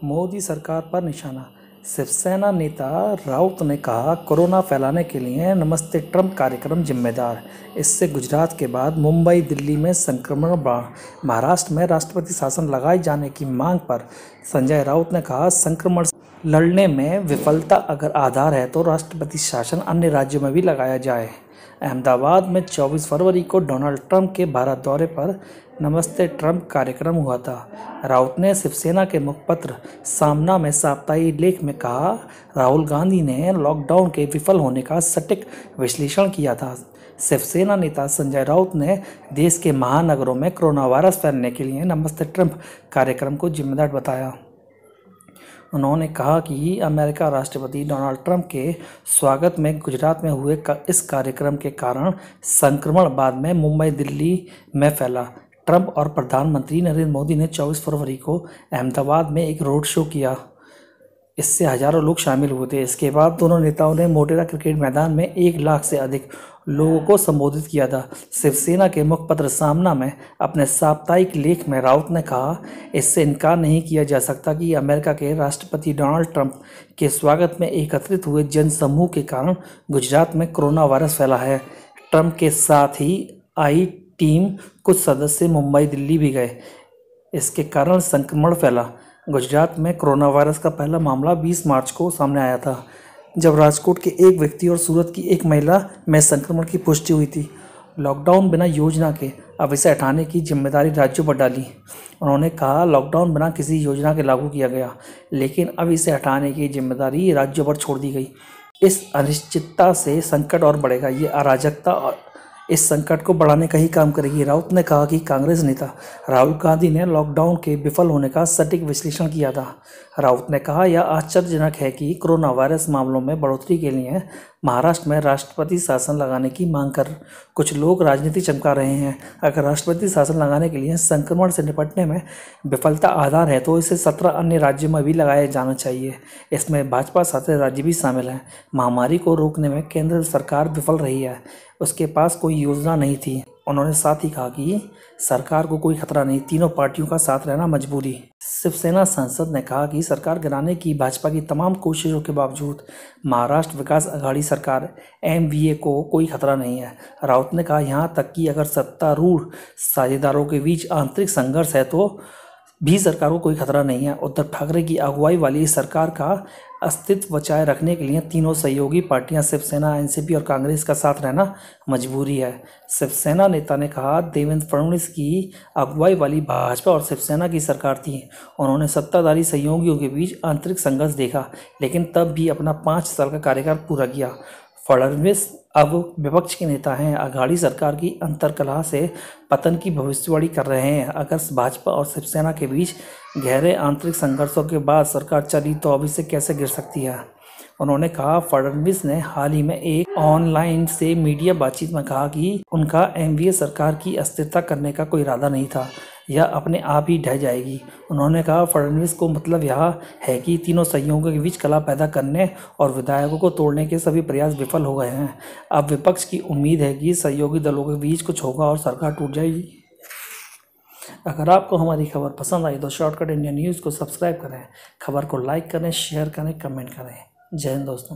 मोदी सरकार पर निशाना। शिवसेना नेता राउत ने कहा, कोरोना फैलाने के लिए नमस्ते ट्रंप कार्यक्रम जिम्मेदार। इससे गुजरात के बाद मुंबई दिल्ली में संक्रमण बढ़ा। महाराष्ट्र में राष्ट्रपति शासन लगाए जाने की मांग पर संजय राउत ने कहा, संक्रमण से लड़ने में विफलता अगर आधार है तो राष्ट्रपति शासन अन्य राज्यों में भी लगाया जाए। अहमदाबाद में 24 फरवरी को डोनाल्ड ट्रंप के भारत दौरे पर नमस्ते ट्रंप कार्यक्रम हुआ था। राउत ने शिवसेना के मुखपत्र सामना में साप्ताहिक लेख में कहा, राहुल गांधी ने लॉकडाउन के विफल होने का सटीक विश्लेषण किया था। शिवसेना नेता संजय राउत ने देश के महानगरों में कोरोना वायरस फैलने के लिए नमस्ते ट्रंप कार्यक्रम को जिम्मेदार बताया। उन्होंने कहा कि अमेरिका राष्ट्रपति डोनाल्ड ट्रंप के स्वागत में गुजरात में हुए इस कार्यक्रम के कारण संक्रमण बाद में मुंबई दिल्ली में फैला। ट्रंप और प्रधानमंत्री नरेंद्र मोदी ने 24 फरवरी को अहमदाबाद में एक रोड शो किया। इससे हजारों लोग शामिल हुए थे। इसके बाद दोनों नेताओं ने मोटेरा क्रिकेट मैदान में 1 लाख से अधिक लोगों को संबोधित किया था। शिवसेना के मुखपत्र सामना में अपने साप्ताहिक लेख में राउत ने कहा, इससे इनकार नहीं किया जा सकता कि अमेरिका के राष्ट्रपति डोनाल्ड ट्रंप के स्वागत में एकत्रित हुए जनसमूह के कारण गुजरात में कोरोना वायरस फैला है। ट्रंप के साथ ही आई टीम कुछ सदस्य मुंबई दिल्ली भी गए। इसके कारण संक्रमण फैला। गुजरात में कोरोना वायरस का पहला मामला 20 मार्च को सामने आया था, जब राजकोट के एक व्यक्ति और सूरत की एक महिला में संक्रमण की पुष्टि हुई थी। लॉकडाउन बिना योजना के, अब इसे हटाने की जिम्मेदारी राज्यों पर डाली। उन्होंने कहा, लॉकडाउन बिना किसी योजना के लागू किया गया, लेकिन अब इसे हटाने की जिम्मेदारी राज्यों पर छोड़ दी गई। इस अनिश्चितता से संकट और बढ़ेगा। ये अराजकता और इस संकट को बढ़ाने का ही काम करेगी। राउत ने कहा कि कांग्रेस नेता राहुल गांधी ने लॉकडाउन के विफल होने का सटीक विश्लेषण किया था। राउत ने कहा, यह आश्चर्यजनक है कि कोरोना वायरस मामलों में बढ़ोतरी के लिए महाराष्ट्र में राष्ट्रपति शासन लगाने की मांग कर कुछ लोग राजनीति चमका रहे हैं। अगर राष्ट्रपति शासन लगाने के लिए संक्रमण से निपटने में विफलता आधार है तो इसे 17 अन्य राज्यों में भी लगाया जाना चाहिए। इसमें भाजपा शासित राज्य भी शामिल हैं। महामारी को रोकने में केंद्र सरकार विफल रही है, उसके पास कोई योजना नहीं थी। उन्होंने साथ ही कहा कि सरकार को कोई खतरा नहीं, तीनों पार्टियों का साथ रहना मजबूरी। शिवसेना सांसद ने कहा कि सरकार गिराने की भाजपा की तमाम कोशिशों के बावजूद महाराष्ट्र विकास आघाड़ी सरकार MVA को कोई खतरा नहीं है। राउत ने कहा, यहाँ तक कि अगर सत्तारूढ़ साझेदारों के बीच आंतरिक संघर्ष है तो भी सरकार को कोई खतरा नहीं है। उद्धव ठाकरे की अगुवाई वाली सरकार का अस्तित्व बचाए रखने के लिए तीनों सहयोगी पार्टियां शिवसेना, NCP और कांग्रेस का साथ रहना मजबूरी है। शिवसेना नेता ने कहा, देवेंद्र फडणवीस की अगुवाई वाली भाजपा और शिवसेना की सरकार थी। उन्होंने सत्ताधारी सहयोगियों के बीच आंतरिक संघर्ष देखा, लेकिन तब भी अपना 5 साल का कार्यकाल पूरा किया। फडणवीस अब विपक्ष के नेता हैं, आघाड़ी सरकार की अंतर्कलह से पतन की भविष्यवाणी कर रहे हैं। अगर भाजपा और शिवसेना के बीच गहरे आंतरिक संघर्षों के बाद सरकार चली तो अब इसे कैसे गिर सकती है। उन्होंने कहा, फडणवीस ने हाल ही में एक ऑनलाइन से मीडिया बातचीत में कहा कि उनका MVA सरकार की अस्थिरता करने का कोई इरादा नहीं था, यह अपने आप ही ढह जाएगी। उन्होंने कहा, फडणवीस को मतलब यह है कि तीनों सहयोगियों के बीच कलह पैदा करने और विधायकों को तोड़ने के सभी प्रयास विफल हो गए हैं। अब विपक्ष की उम्मीद है कि सहयोगी दलों के बीच कुछ होगा और सरकार टूट जाएगी। अगर आपको हमारी खबर पसंद आई तो शॉर्टकट इंडिया न्यूज़ को सब्सक्राइब करें, खबर को लाइक करें, शेयर करें, कमेंट करें। जय हिंद दोस्तों।